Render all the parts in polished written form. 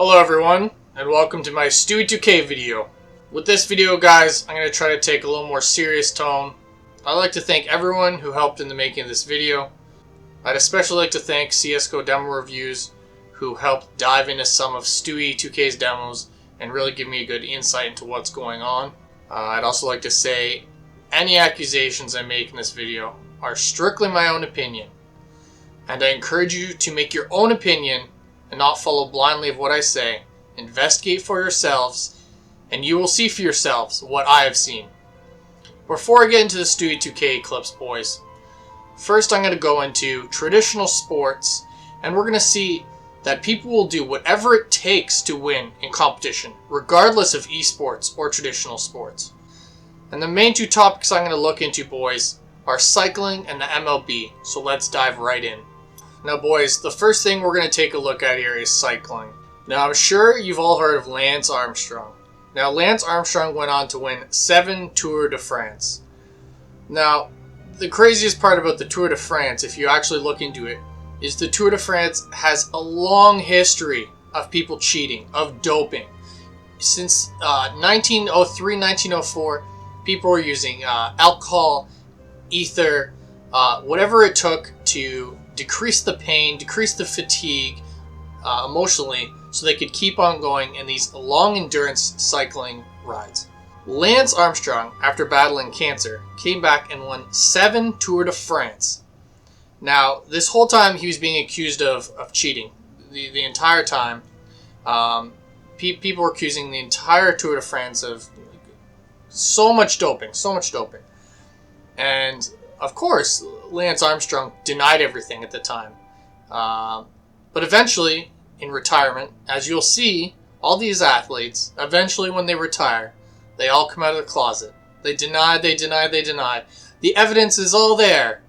Hello everyone, and welcome to my STEWIE2K video. With this video, guys, I'm going to try to take a little more serious tone. I'd like to thank everyone who helped in the making of this video. I'd especially like to thank CSGO Demo Reviews, who helped dive into some of STEWIE2K's demos and really give me a good insight into what's going on. I'd also like to say any accusations I make in this video are strictly my own opinion, and I encourage you to make your own opinion and not follow blindly of what I say. Investigate for yourselves, and you will see for yourselves what I have seen. Before I get into the STEWIE2K clips, boys, first I'm going to go into traditional sports, and we're going to see that people will do whatever it takes to win in competition, regardless of esports or traditional sports. And the main two topics I'm going to look into, boys, are cycling and the MLB, so let's dive right in. Now, boys, the first thing we're going to take a look at here is cycling. Now, I'm sure you've all heard of Lance Armstrong. Now, Lance Armstrong went on to win 7 Tour de France. Now, the craziest part about the Tour de France, if you actually look into it, is the Tour de France has a long history of people cheating, of doping. Since 1903, 1904, people were using alcohol, ether, whatever it took to decrease the pain, decrease the fatigue emotionally, so they could keep on going in these long endurance cycling rides. Lance Armstrong, after battling cancer, came back and won 7 Tour de France. Now, this whole time he was being accused of cheating. The entire time, people were accusing the entire Tour de France of so much doping. And of course, Lance Armstrong denied everything at the time. But eventually, in retirement, as you'll see, all these athletes, eventually when they retire, they all come out of the closet. They deny. The evidence is all there.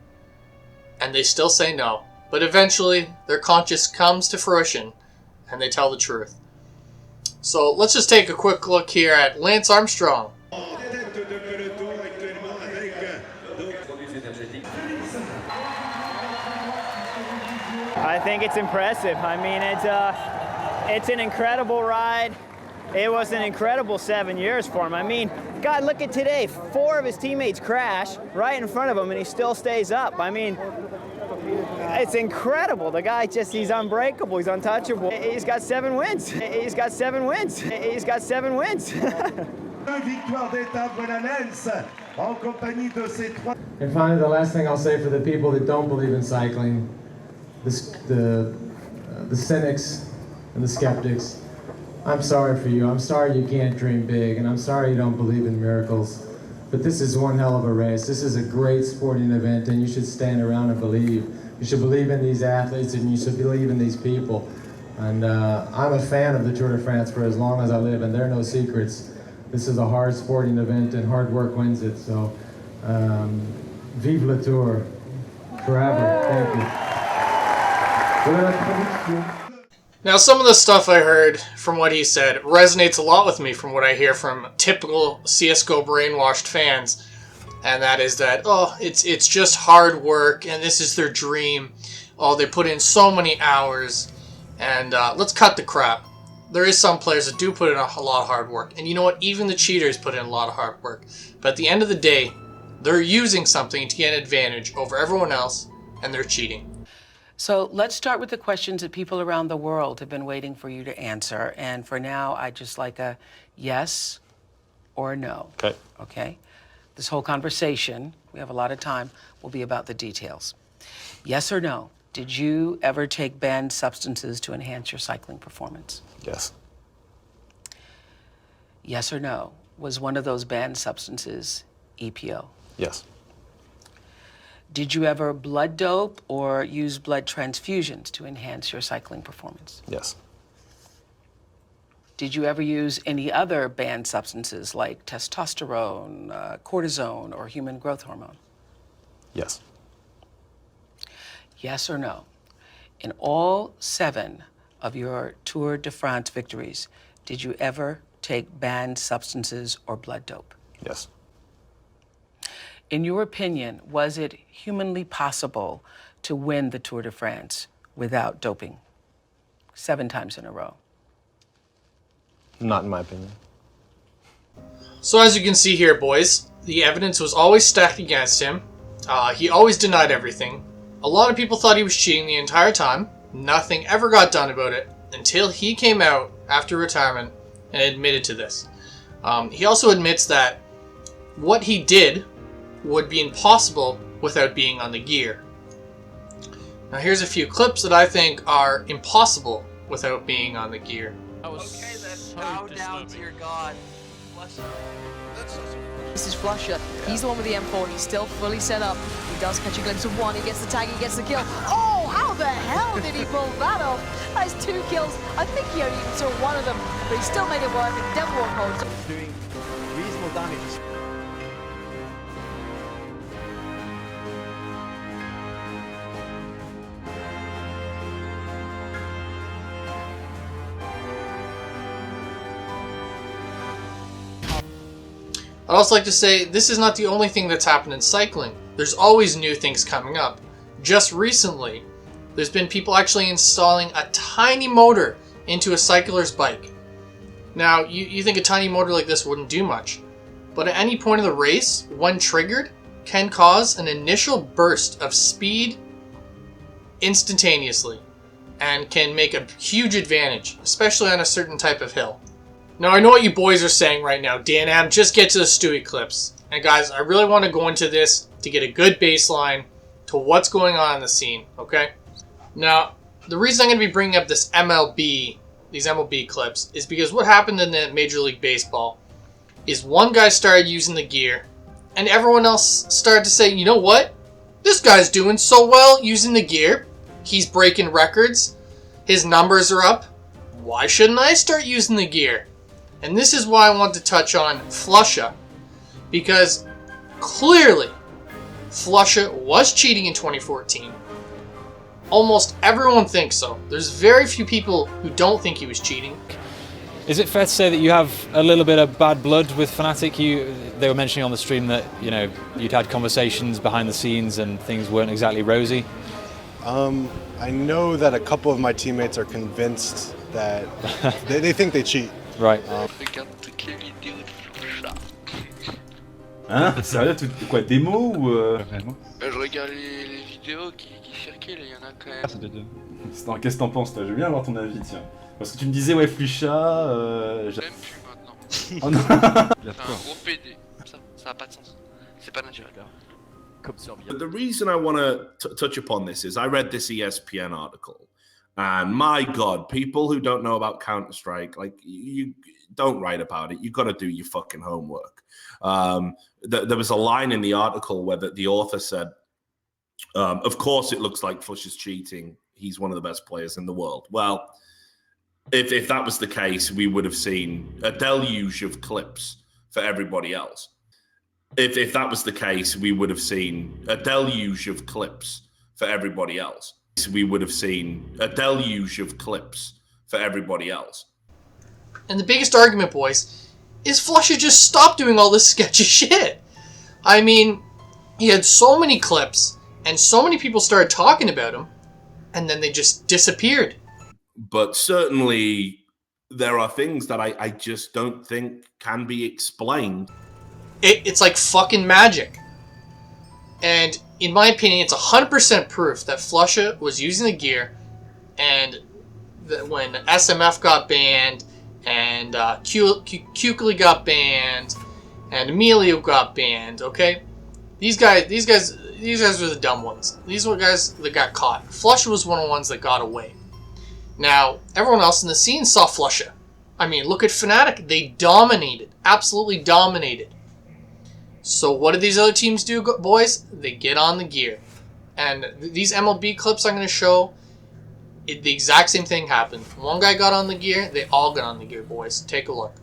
And they still say no. But eventually, their conscience comes to fruition, and they tell the truth. So let's just take a quick look here at Lance Armstrong. I think it's impressive. I mean, it's an incredible ride. It was an incredible 7 years for him. I mean, God, look at today. 4 of his teammates crash right in front of him, and he still stays up. I mean, it's incredible. The guy he's unbreakable. He's untouchable. He's got 7 wins. He's got 7 wins. He's got 7 wins. And finally, the last thing I'll say for the people that don't believe in cycling, the cynics and the skeptics, I'm sorry for you. I'm sorry you can't dream big, and I'm sorry you don't believe in miracles. But this is one hell of a race. This is a great sporting event, and you should stand around and believe. You should believe in these athletes, and you should believe in these people. And I'm a fan of the Tour de France for as long as I live, and there are no secrets. This is a hard sporting event, and hard work wins it. So, vive le Tour, forever. Thank you. Now, some of the stuff I heard from what he said resonates a lot with me from what I hear from typical CSGO brainwashed fans. And that is that, oh, it's just hard work, and this is their dream. Oh, they put in so many hours. And let's cut the crap. There is some players that do put in a lot of hard work. And you know what? Even the cheaters put in a lot of hard work. But at the end of the day, they're using something to get an advantage over everyone else, and they're cheating. So let's start with the questions that people around the world have been waiting for you to answer. And for now, I'd just like a yes or no. Okay. Okay? This whole conversation, we have a lot of time, will be about the details. Yes or no, did you ever take banned substances to enhance your cycling performance? Yes. Yes or no, was one of those banned substances EPO? Yes. Did you ever blood dope or use blood transfusions to enhance your cycling performance? Yes. Did you ever use any other banned substances like testosterone, cortisone, or human growth hormone? Yes. Yes or no? In all 7 of your Tour de France victories, did you ever take banned substances or blood dope? Yes. In your opinion, was it humanly possible to win the Tour de France without doping 7 times in a row? Not in my opinion. So as you can see here, boys, the evidence was always stacked against him. He always denied everything. A lot of people thought he was cheating the entire time. Nothing ever got done about it until he came out after retirement and admitted to this. He also admits that what he did would be impossible without being on the gear. Now here's a few clips that I think are impossible without being on the gear. Okay then, bow down to your god. Flusha. This is Flusha. He's the one with the M4. He's still fully set up. He does catch a glimpse of one. He gets the tag. He gets the kill. Oh, how the hell did he pull that off? That's 2 kills. I think he only even saw one of them, but he still made it work. And Devil Walk holds. Doing reasonable damage. I'd also like to say this is not the only thing that's happened in cycling. There's always new things coming up. Just recently, there's been people actually installing a tiny motor into a cycler's bike. Now, you think a tiny motor like this wouldn't do much, but at any point of the race, when triggered, can cause an initial burst of speed instantaneously and can make a huge advantage, especially on a certain type of hill. Now, I know what you boys are saying right now. Dan, just get to the Stewie clips. And guys, I really want to go into this to get a good baseline to what's going on in the scene, okay? Now, the reason I'm going to be bringing up these MLB clips is because what happened in the Major League Baseball is one guy started using the gear and everyone else started to say, you know what? This guy's doing so well using the gear. He's breaking records. His numbers are up. Why shouldn't I start using the gear? And this is why I want to touch on Flusha, because clearly Flusha was cheating in 2014. Almost everyone thinks so. There's very few people who don't think he was cheating. Is it fair to say that you have a little bit of bad blood with Fnatic? They were mentioning on the stream that, you know, you'd had conversations behind the scenes and things weren't exactly rosy. I know that a couple of my teammates are convinced that they think they cheat. Right. Hein? Sérieux? Quoi, démo ou Vraiment? Je regarde les vidéos qui circulent, il y en a quand même. Qu'est-ce que t'en penses, toi? Je veux bien avoir ton avis, tiens. Parce que tu me disais, ouais, Flusha... Même plus maintenant. Oh non. C'est un gros PD, ça n'a pas de sens. C'est pas naturel. The reason I want to touch upon this is I read this ESPN article. And my God, people who don't know about Counter-Strike, like, you don't write about it. You've got to do your fucking homework. There was a line in the article where the author said, of course it looks like Flush is cheating. He's one of the best players in the world. Well, if that was the case, we would have seen a deluge of clips for everybody else. If that was the case, we would have seen a deluge of clips for everybody else. We would have seen a deluge of clips for everybody else. And the biggest argument, boys, is Flusha just stopped doing all this sketchy shit. I mean, he had so many clips, and so many people started talking about him, and then they just disappeared. But certainly, there are things that I just don't think can be explained. It's like fucking magic. And in my opinion, it's 100% proof that Flusha was using the gear, and that when SMF got banned, and Kukli got banned, and Emilio got banned, okay? These guys were the dumb ones. These were guys that got caught. Flusha was one of the ones that got away. Now, everyone else in the scene saw Flusha. I mean, look at Fnatic. They dominated. Absolutely dominated. So what did these other teams do, boys? They get on the gear. And these MLB clips I'm going to show, the exact same thing happened. One guy got on the gear, they all got on the gear, boys. Take a look.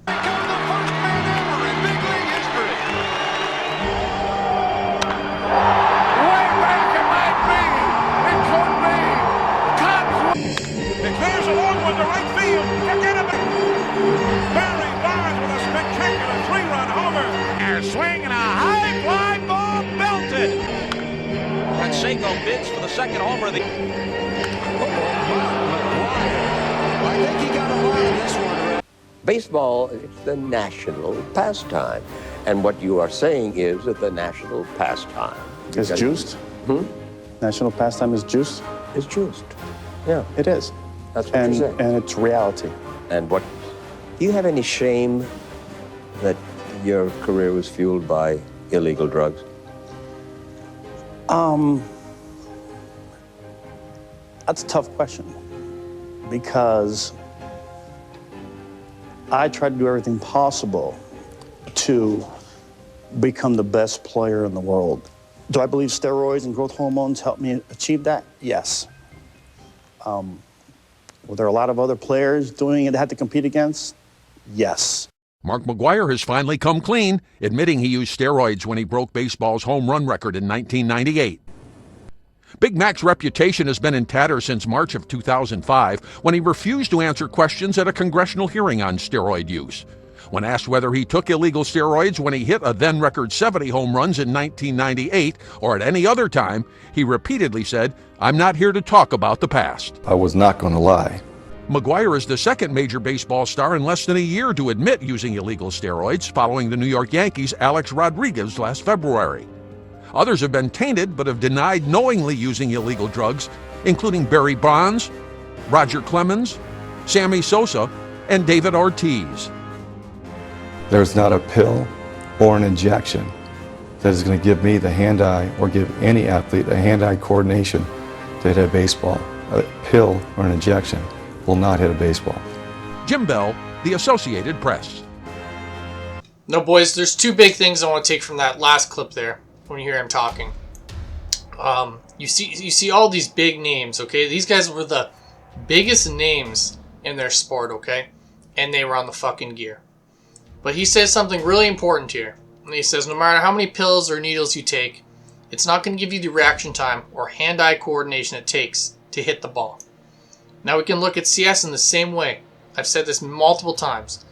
There's a long one to right field. Forget about it. Barry Bonds with a spectacular 3-run homer. Swing and a high fly ball belted. And Seiko bids for the second homer of the... I think he got a lot of this one. Baseball is the national pastime. And what you are saying is that the national pastime is juiced? National pastime is juiced? It's juiced. Yeah. It is. That's what you're saying. And it's reality. And what, do you have any shame that your career was fueled by illegal drugs? That's a tough question because I tried to do everything possible to become the best player in the world. Do I believe steroids and growth hormones helped me achieve that? Yes. Were there a lot of other players doing it that had to compete against? Yes. Mark McGwire has finally come clean, admitting he used steroids when he broke baseball's home run record in 1998. Big Mac's reputation has been in tatters since March of 2005, when he refused to answer questions at a congressional hearing on steroid use. When asked whether he took illegal steroids when he hit a then-record 70 home runs in 1998 or at any other time, he repeatedly said, "I'm not here to talk about the past." I was not going to lie. McGwire is the second major baseball star in less than a year to admit using illegal steroids, following the New York Yankees' Alex Rodriguez last February. Others have been tainted but have denied knowingly using illegal drugs, including Barry Bonds, Roger Clemens, Sammy Sosa, and David Ortiz. There's not a pill or an injection that is going to give me the hand-eye or give any athlete a hand-eye coordination to hit a baseball. A pill or an injection will not hit a baseball. Jim Bell, The Associated Press. No, boys, there's two big things I want to take from that last clip there when you hear him talking. You see all these big names, okay? These guys were the biggest names in their sport, okay? And they were on the fucking gear. But he says something really important here. And he says, no matter how many pills or needles you take, it's not going to give you the reaction time or hand-eye coordination it takes to hit the ball. Now we can look at CS in the same way. I've said this multiple times.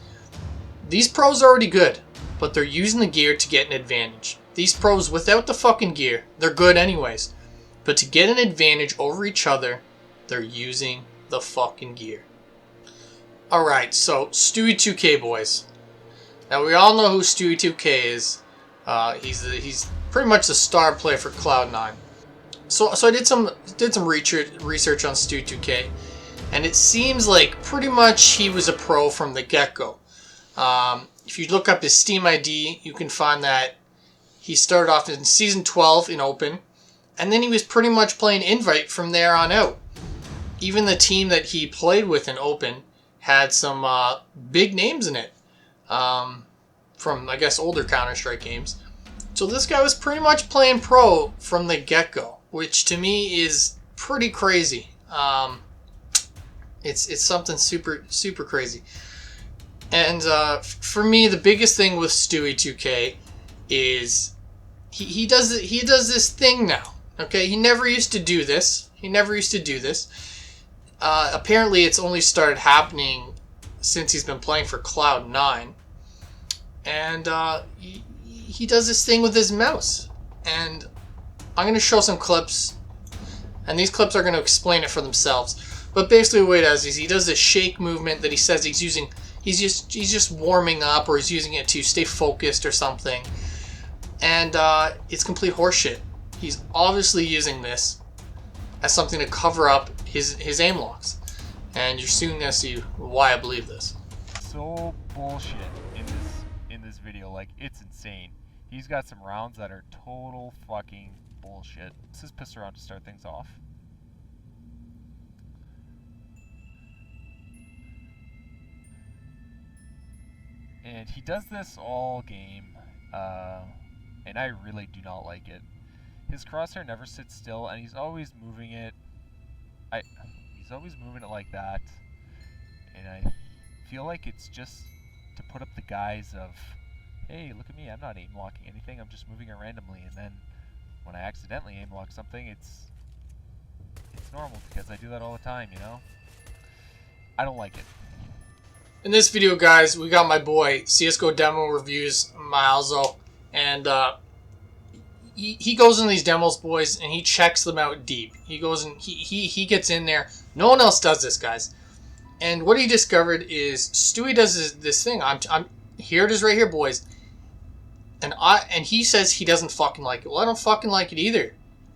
These pros are already good, but they're using the gear to get an advantage. These pros without the fucking gear, they're good anyways. But to get an advantage over each other, they're using the fucking gear. Alright, so STEWIE2K, boys. Now we all know who STEWIE2K is. He's pretty much the star player for Cloud9. So I did some research on STEWIE2K, and it seems like pretty much he was a pro from the get-go. If you look up his Steam ID, you can find that he started off in Season 12 in Open, and then he was pretty much playing Invite from there on out. Even the team that he played with in Open had some big names in it, from, I guess, older Counter-Strike games. So this guy was pretty much playing pro from the get-go, which to me is pretty crazy. It's something super crazy. And for me, the biggest thing with STEWIE2K is he does this thing now. Okay, he never used to do this. Apparently, it's only started happening since he's been playing for Cloud9, and he does this thing with his mouse. And I'm going to show some clips, and these clips are going to explain it for themselves. But basically, what he does is he does this shake movement that he says he's using. He's just warming up, or he's using it to stay focused or something. And it's complete horseshit. He's obviously using this as something to cover up his aim locks. And you're soon gonna see why I believe this. So bullshit in this video, like it's insane. He's got some rounds that are total fucking bullshit. Let's just piss around to start things off. And he does this all game, and I really do not like it. His crosshair never sits still, and he's always moving it. He's always moving it like that, and I feel like it's just to put up the guise of, hey, look at me, I'm not aim locking anything, I'm just moving it randomly, and then when I accidentally aim lock something, it's normal because I do that all the time, you know? I don't like it. In this video, guys, we got my boy CSGO Demo Reviews, Milzo, and he goes in these demos, boys, and he checks them out deep. He goes and he gets in there. No one else does this, guys. And what he discovered is Stewie does this thing. Here it is right here, boys. And he says he doesn't fucking like it. Well, I don't fucking like it either.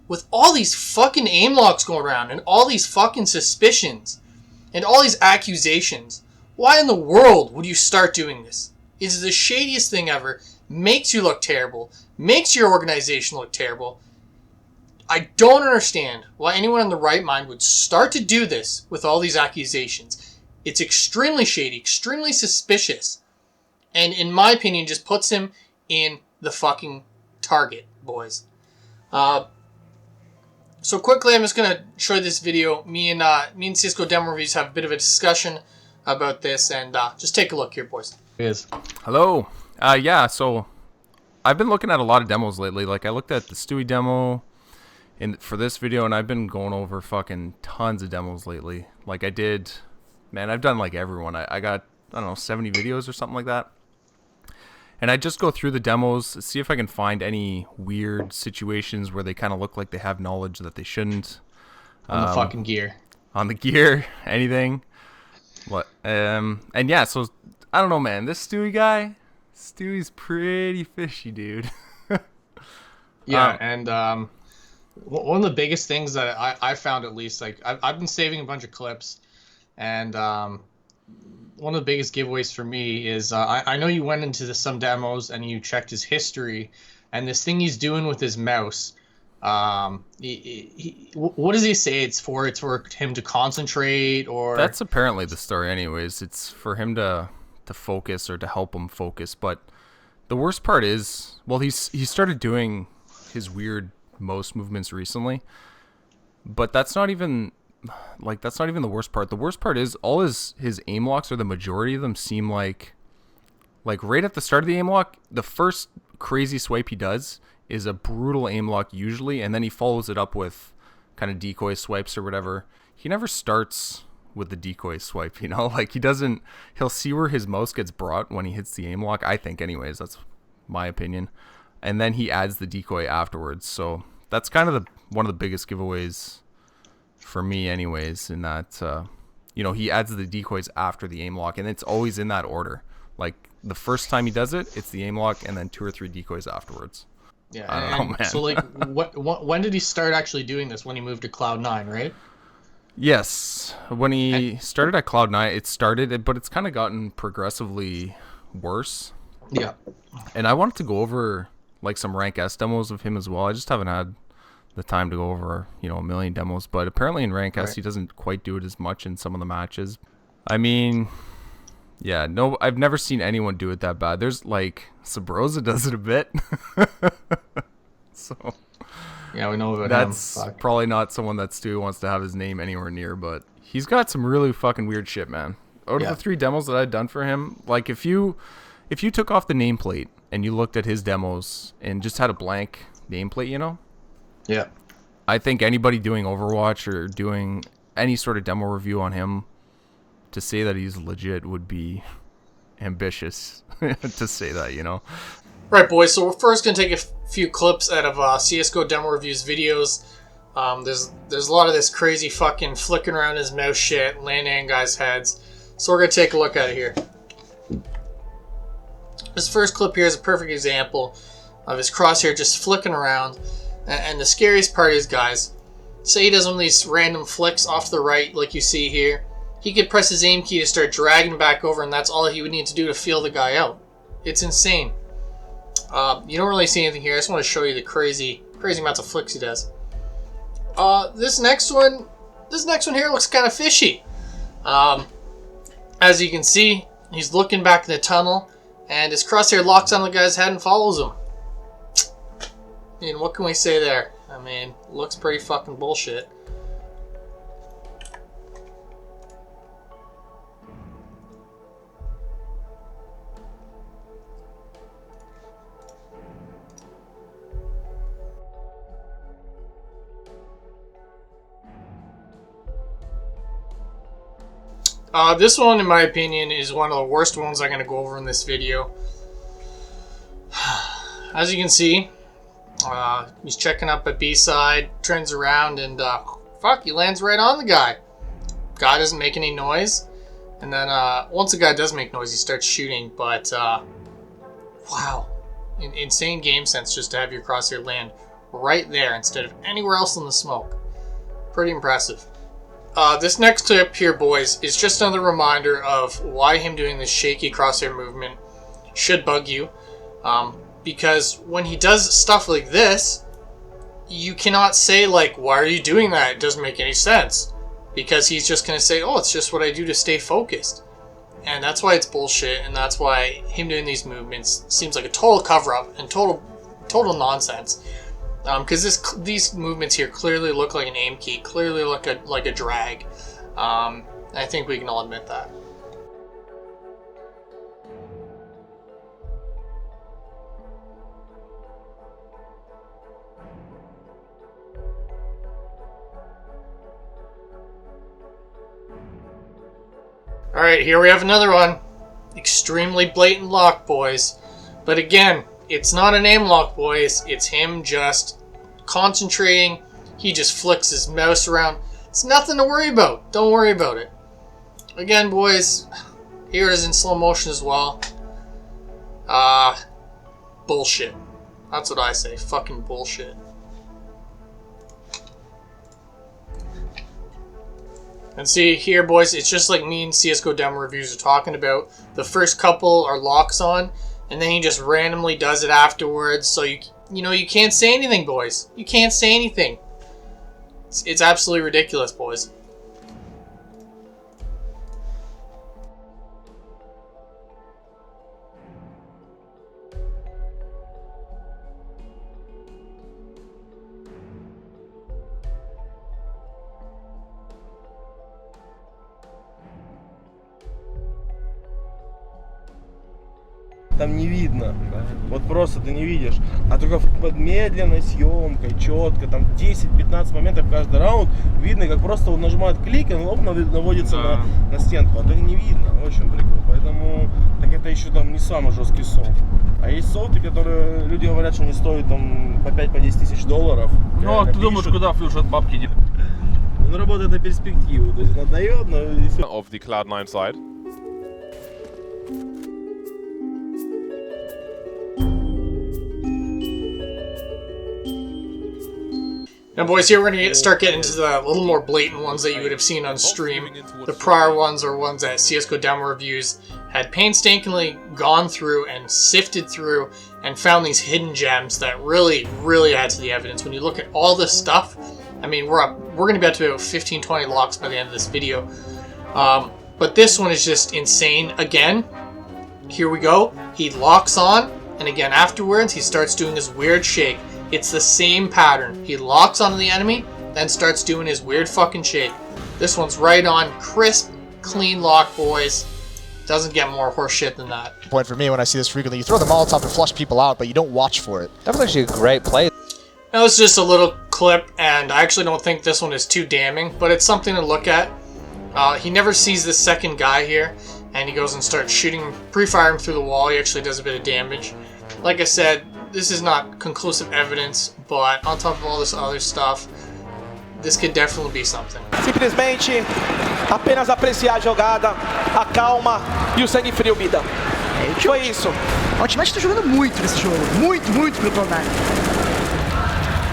With all these fucking aim locks going around and all these fucking suspicions and all these accusations, why in the world would you start doing this? It's the shadiest thing ever. Makes you look terrible. Makes your organization look terrible. I don't understand why anyone in the right mind would start to do this with all these accusations. It's extremely shady, extremely suspicious. And in my opinion, just puts him in the fucking target, boys. So quickly, I'm just going to show you this video. Me and CSGO Demo Reviews have a bit of a discussion about this, and just take a look here, boys. Hello. Yeah, so I've been looking at a lot of demos lately. Like, I looked at the Stewie demo for this video, and I've been going over fucking tons of demos lately. Like, I've done like everyone. I got, I don't know, 70 videos or something like that. And I just go through the demos, see if I can find any weird situations where they kind of look like they have knowledge that they shouldn't. On the fucking gear. On the gear, anything. What? And yeah, so I don't know, man. This Stewie's pretty fishy, dude. Yeah, and one of the biggest things that I found, at least, like I've been saving a bunch of clips, and one of the biggest giveaways for me is I know you went into some demos and you checked his history, and this thing he's doing with his mouse. What does he say it's for? It's for him to concentrate, or that's apparently the story. Anyways, it's for him to focus or to help him focus. But the worst part is, well, he started doing his weird mouse movements recently, but that's not even the worst part. The worst part is all his aim locks, or the majority of them, seem like right at the start of the aim lock, the first crazy swipe he does is a brutal aim lock usually, and then he follows it up with kind of decoy swipes or whatever. He never starts with the decoy swipe, you know? Like, he'll see where his mouse gets brought when he hits the aim lock, I think, anyways. That's my opinion. And then he adds the decoy afterwards. So that's kind of one of the biggest giveaways for me, anyways, in that, he adds the decoys after the aim lock, and it's always in that order. Like, the first time he does it, it's the aim lock, and then 2 or 3 decoys afterwards. Yeah, I don't know, man. So, like, when did he start actually doing this? When he moved to Cloud9, right? Yes, when he started at Cloud9, it started, but it's kind of gotten progressively worse. Yeah. And I wanted to go over, like, some rank S demos of him as well. I just haven't had the time to go over, a million demos, but apparently in rank S he doesn't quite do it as much in some of the matches. I mean, yeah, no, I've never seen anyone do it that bad. There's like Sabrosa does it a bit. So yeah, we know about that's him. Probably not someone that Stewie wants to have his name anywhere near, but he's got some really fucking weird shit, man. Out of the 3 demos that I've done for him, like, if you took off the nameplate and you looked at his demos and just had a blank nameplate, yeah, I think anybody doing Overwatch or doing any sort of demo review on him, to say that he's legit would be ambitious to say that, Right, boys, so we're first going to take a few clips out of CSGO Demo Reviews videos. There's a lot of this crazy fucking flicking around his mouse shit, landing on guys' heads. So we're going to take a look at it here. This first clip here is a perfect example of his crosshair just flicking around. And the scariest part is, guys, say he does one of these random flicks off to the right like you see here. He could press his aim key to start dragging back over, and that's all he would need to do to feel the guy out. It's insane. You don't really see anything here. I just want to show you the crazy amounts of flicks he does. This next one here looks kind of fishy. As you can see, he's looking back in the tunnel, and his crosshair locks on the guy's head and follows him. I mean, what can we say there? I mean, looks pretty fucking bullshit. This one, in my opinion, is one of the worst ones I'm going to go over in this video. As you can see, he's checking up at B side, turns around, and fuck, he lands right on the guy. Guy doesn't make any noise. And then once a guy does make noise, he starts shooting. But wow, insane game sense just to have your crosshair land right there instead of anywhere else in the smoke. Pretty impressive. This next clip here, boys, is just another reminder of why him doing this shaky crosshair movement should bug you. Because when he does stuff like this, you cannot say, like, why are you doing that? It doesn't make any sense. Because he's just going to say, oh, it's just what I do to stay focused. And that's why it's bullshit, and that's why him doing these movements seems like a total cover-up and total nonsense. Because these movements here clearly look like an aim key, clearly look like a drag. I think we can all admit that. Alright, here we have another one. Extremely blatant lock, boys. But again, it's not an aim lock, boys. It's him just concentrating. He just flicks his mouse around. It's nothing to worry about. Don't worry about it. Again, boys, here it is in slow motion as well. Bullshit. That's what I say. Fucking bullshit. And see, here, boys, it's just like me and CSGO demo reviews are talking about. The first couple are locks on, and then he just randomly does it afterwards. So, you know, you can't say anything, boys. You can't say anything. It's absolutely ridiculous, boys. Там не видно, вот просто ты не видишь, а только под медленной съемкой, четко, там 10-15 моментов каждый раунд видно, как просто он нажимает клик и он лоб наводится на стенку, а то не видно, очень прикол, поэтому так это еще там не самый жесткий софт, а есть софты, которые люди говорят, что не стоят там по 5-10 тысяч долларов. Ну а ты думаешь, куда Flusha от бабки идет? Он работает на перспективу, то есть он отдает, но... Of the Cloud9 side. Now, boys, here we're going to start getting into the little more blatant ones that you would have seen on stream. The prior ones are ones that CSGO demo reviews had painstakingly gone through and sifted through and found these hidden gems that really, really add to the evidence. When you look at all this stuff, I mean, we're going to be up to about 15-20 locks by the end of this video. But this one is just insane. Again, here we go. He locks on, and again afterwards, he starts doing his weird shake. It's the same pattern. He locks onto the enemy, then starts doing his weird fucking shake. This one's right on. Crisp, clean lock, boys. Doesn't get more horse shit than that. Point for me when I see this frequently. You throw the Molotov to flush people out, but you don't watch for it. That was actually a great play. Now, it's just a little clip, and I actually don't think this one is too damning, but it's something to look at. He never sees the second guy here, and he goes and starts shooting, pre-fire him through the wall. He actually does a bit of damage. Like I said, this is not conclusive evidence, but on top of all this other stuff, this could definitely be something. Simplesmente apenas apreciar a jogada, a calma e o sangue frio, Mida. Foi isso. O Ultimate tá jogando muito nesse jogo. Muito pro Cloud9.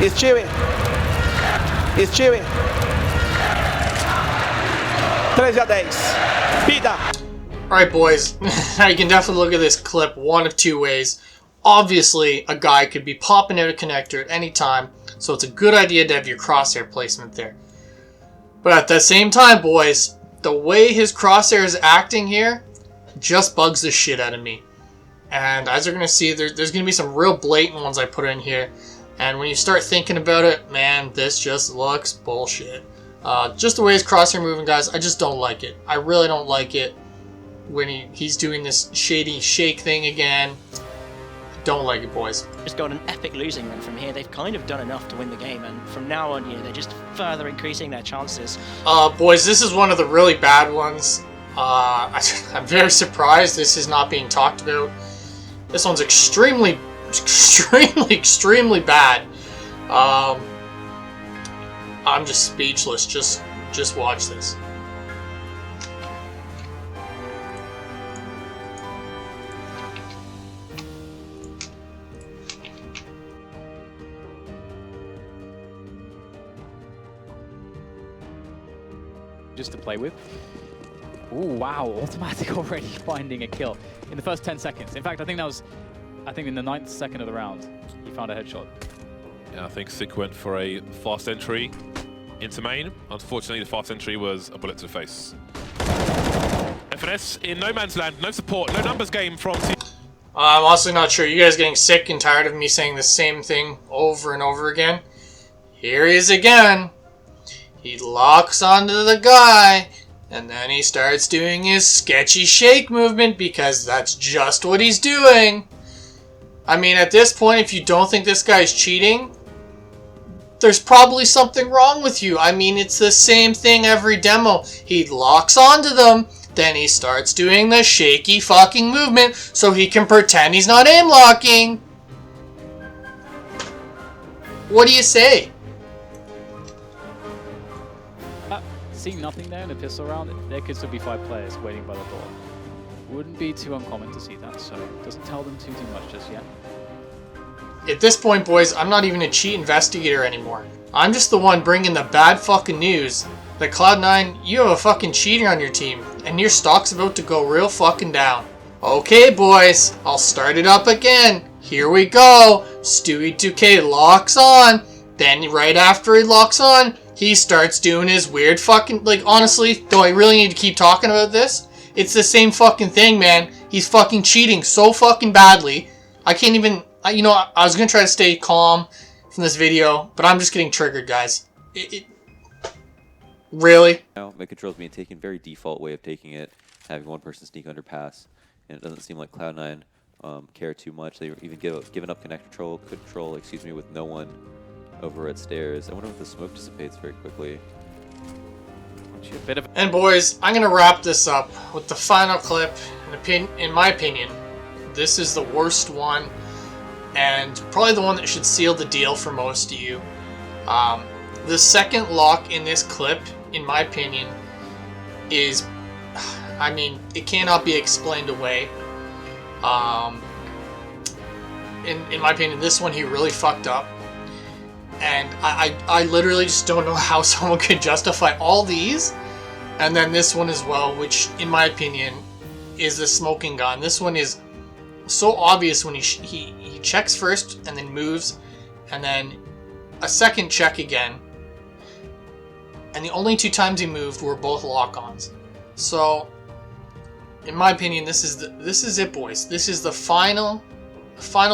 Stewie. 3-10. Vida. Alright, boys. Now you can definitely look at this clip one of two ways. Obviously, a guy could be popping out a connector at any time, so it's a good idea to have your crosshair placement there. But at the same time, boys, the way his crosshair is acting here just bugs the shit out of me. And as you're going to see, there's going to be some real blatant ones I put in here. And when you start thinking about it, man, this just looks bullshit. Just the way his crosshair moving, guys, I just don't like it. I really don't like it when he's doing this shady shake thing again. Don't like it, boys. Just got an epic losing run from here. They've kind of done enough to win the game, and from now on, they're just further increasing their chances. Boys, this is one of the really bad ones. I'm very surprised this is not being talked about. This one's extremely bad. I'm just speechless. Just watch this. just to play with. Ooh, wow, automatic already finding a kill in the first 10 seconds. In fact, I think in the 9th second of the round, he found a headshot. Yeah, I think Sick went for a fast entry into main. Unfortunately, the fast entry was a bullet to the face. FNS in no man's land, no support, no numbers game from... I'm also not sure. You guys getting sick and tired of me saying the same thing over and over again? Here he is again. He locks onto the guy, and then he starts doing his sketchy shake movement because that's just what he's doing. I mean, at this point, if you don't think this guy's cheating, there's probably something wrong with you. I mean, it's the same thing every demo. He locks onto them, then he starts doing the shaky fucking movement so he can pretend he's not aim locking. What do you say? Seeing nothing there in a pistol round, there could still be 5 players waiting by the door. Wouldn't be too uncommon to see that, so it doesn't tell them too much just yet. At this point, boys, I'm not even a cheat investigator anymore. I'm just the one bringing the bad fucking news that Cloud9, you have a fucking cheater on your team, and your stock's about to go real fucking down. Okay, boys, I'll start it up again. Here we go. STEWIE2K locks on. Then right after he locks on, he starts doing his weird fucking... Like, honestly, do I really need to keep talking about this? It's the same fucking thing, man. He's fucking cheating so fucking badly. I can't even... You know, I was going to try to stay calm from this video, but I'm just getting triggered, guys. Really? Now, my control's being taken very default way of taking it, having one person sneak underpass, and it doesn't seem like Cloud9 care too much. They were even given up control, with no one over at stairs. I wonder if the smoke dissipates very quickly. And boys, I'm going to wrap this up with the final clip. In my opinion, this is the worst one, and probably the one that should seal the deal for most of you. The second lock in this clip, in my opinion, is, I mean, it cannot be explained away. In my opinion, this one he really fucked up. And I literally just don't know how someone could justify all these. And then this one as well, which in my opinion is the smoking gun. This one is so obvious when he checks first and then moves, and then a second check again. And the only 2 times he moved were both lock-ons. So, in my opinion, this is it, boys. This is the final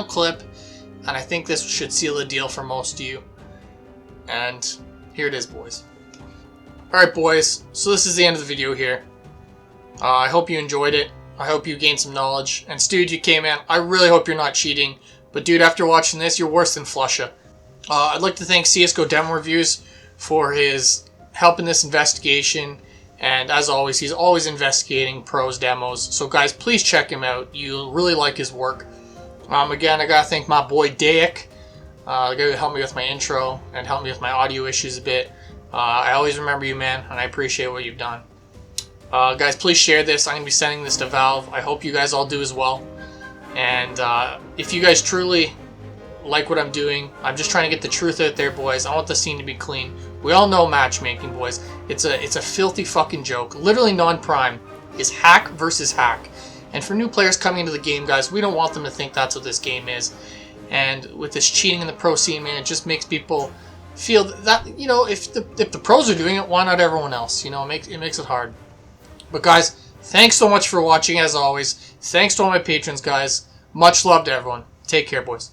clip, and I think this should seal the deal for most of you. And here it is, boys. Alright, boys, so this is the end of the video here. I hope you enjoyed it. I hope you gained some knowledge. And STEWIE2K, man, I really hope you're not cheating. But dude, after watching this, you're worse than Flusha. I'd like to thank CSGO Demo Reviews for his help in this investigation. And as always, he's always investigating pros demos. So guys, please check him out. You'll really like his work. Again, I gotta thank my boy Dayak. The guy who helped me with my intro and helped me with my audio issues a bit. I always remember you, man, and I appreciate what you've done. Guys, please share this. I'm going to be sending this to Valve. I hope you guys all do as well. And if you guys truly like what I'm doing, I'm just trying to get the truth out there, boys. I want the scene to be clean. We all know matchmaking, boys. It's a filthy fucking joke. Literally non-prime is hack versus hack. And for new players coming into the game, guys, we don't want them to think that's what this game is. And with this cheating in the pro scene, man, it just makes people feel that, you know, if the pros are doing it, why not everyone else? You know, it makes it hard. But guys, thanks so much for watching, as always. Thanks to all my patrons, guys. Much love to everyone. Take care, boys.